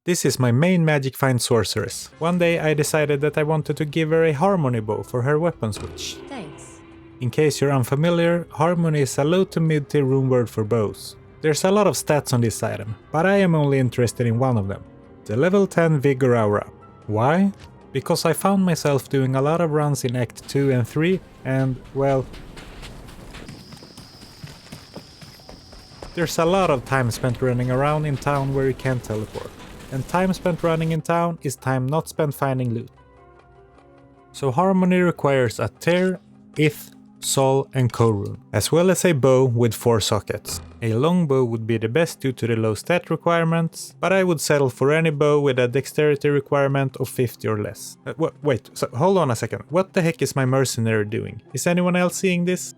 This is my main magic find sorceress. One day I decided that I wanted to give her a harmony bow for her weapon switch. Thanks. In case you're unfamiliar, harmony is a low to mid tier runeword for bows. There's a lot of stats on this item, but I am only interested in one of them. The level 10 Vigor Aura. Why? Because I found myself doing a lot of runs in Act 2 and 3 and, well, there's a lot of time spent running around in town where you can't teleport. And time spent running in town is time not spent finding loot. So harmony requires a tear, ith, sol and ko rune, as well as a bow with 4 sockets. A long bow would be the best due to the low stat requirements, but I would settle for any bow with a dexterity requirement of 50 or less. Wait, so hold on a second, what the heck is my mercenary doing? Is anyone else seeing this?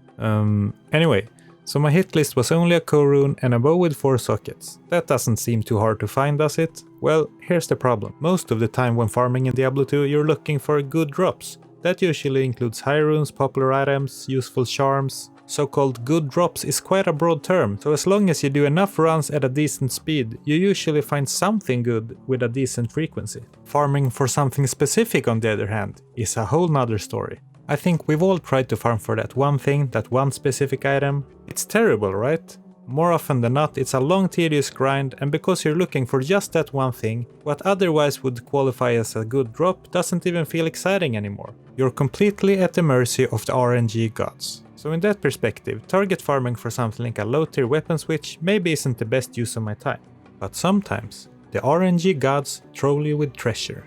Anyway. So my hit list was only a ko rune and a bow with 4 sockets. That doesn't seem too hard to find, does it? Well, here's the problem. Most of the time when farming in Diablo 2 you're looking for good drops. That usually includes high runes, popular items, useful charms. So-called good drops is quite a broad term, so as long as you do enough runs at a decent speed, you usually find something good with a decent frequency. Farming for something specific, on the other hand, is a whole nother story. I think we've all tried to farm for that one thing, that one specific item. It's terrible, right? More often than not, it's a long tedious grind, and because you're looking for just that one thing, what otherwise would qualify as a good drop doesn't even feel exciting anymore. You're completely at the mercy of the RNG gods. So in that perspective, target farming for something like a low tier weapon switch maybe isn't the best use of my time. But sometimes, the RNG gods troll you with treasure.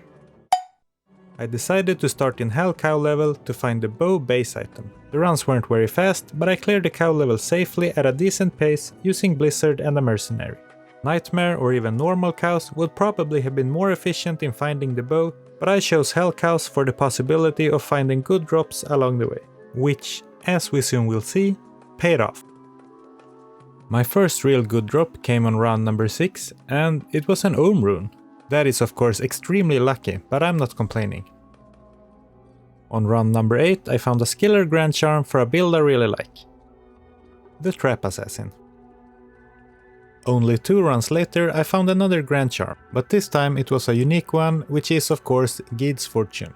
I decided to start in Hell Cow level to find the bow base item. The runs weren't very fast, but I cleared the cow level safely at a decent pace using Blizzard and a mercenary. Nightmare or even normal cows would probably have been more efficient in finding the bow, but I chose Hell Cows for the possibility of finding good drops along the way, which, as we soon will see, paid off. My first real good drop came on run number 6, and it was an Ohm rune. That is of course extremely lucky, but I'm not complaining. On run number 8 I found a Skiller Grand Charm for a build I really like. The Trap Assassin. Only 2 runs later I found another Grand Charm, but this time it was a unique one, which is of course Gid's Fortune.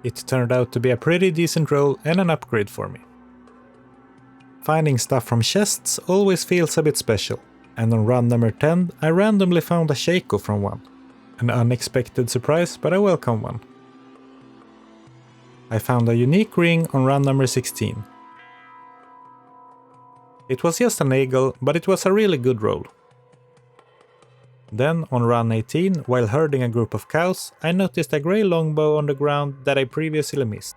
It turned out to be a pretty decent roll and an upgrade for me. Finding stuff from chests always feels a bit special. And on run number 10, I randomly found a Shaco from one. An unexpected surprise, but a welcome one. I found a unique ring on run number 16. It was just an eagle, but it was a really good roll. Then on run 18, while herding a group of cows, I noticed a grey longbow on the ground that I previously missed.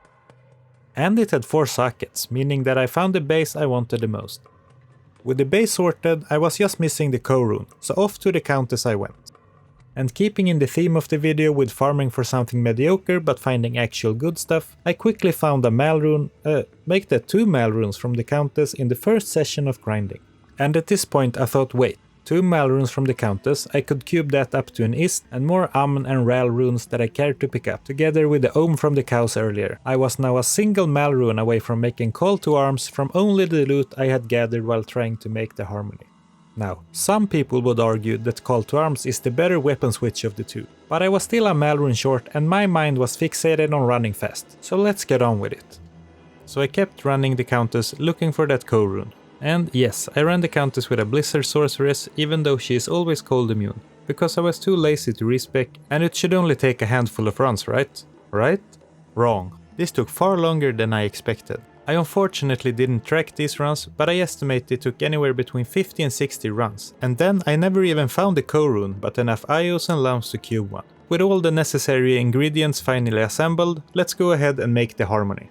And it had 4 sockets, meaning that I found the base I wanted the most. With the base sorted, I was just missing the ko rune, so off to the countess I went. And keeping in the theme of the video with farming for something mediocre but finding actual good stuff, I quickly found a mal rune, make that 2 mal runes from the countess in the first session of grinding. And at this point I thought, wait, 2 mal runes from the countess, I could cube that up to an ist and more Amn and Ral runes that I cared to pick up, together with the Ohm from the cows earlier. I was now a single mal rune away from making call to arms from only the loot I had gathered while trying to make the harmony. Now, some people would argue that call to arms is the better weapon switch of the 2, but I was still a mal rune short and my mind was fixated on running fast, so let's get on with it. So I kept running the countess looking for that ko rune. And yes, I ran the countess with a Blizzard sorceress even though she is always cold immune, because I was too lazy to respec and it should only take a handful of runs, right? Right? Wrong. This took far longer than I expected. I unfortunately didn't track these runs, but I estimate it took anywhere between 50 and 60 runs, and then I never even found the ko rune but enough IOs and lamps to cube one. With all the necessary ingredients finally assembled, let's go ahead and make the harmony.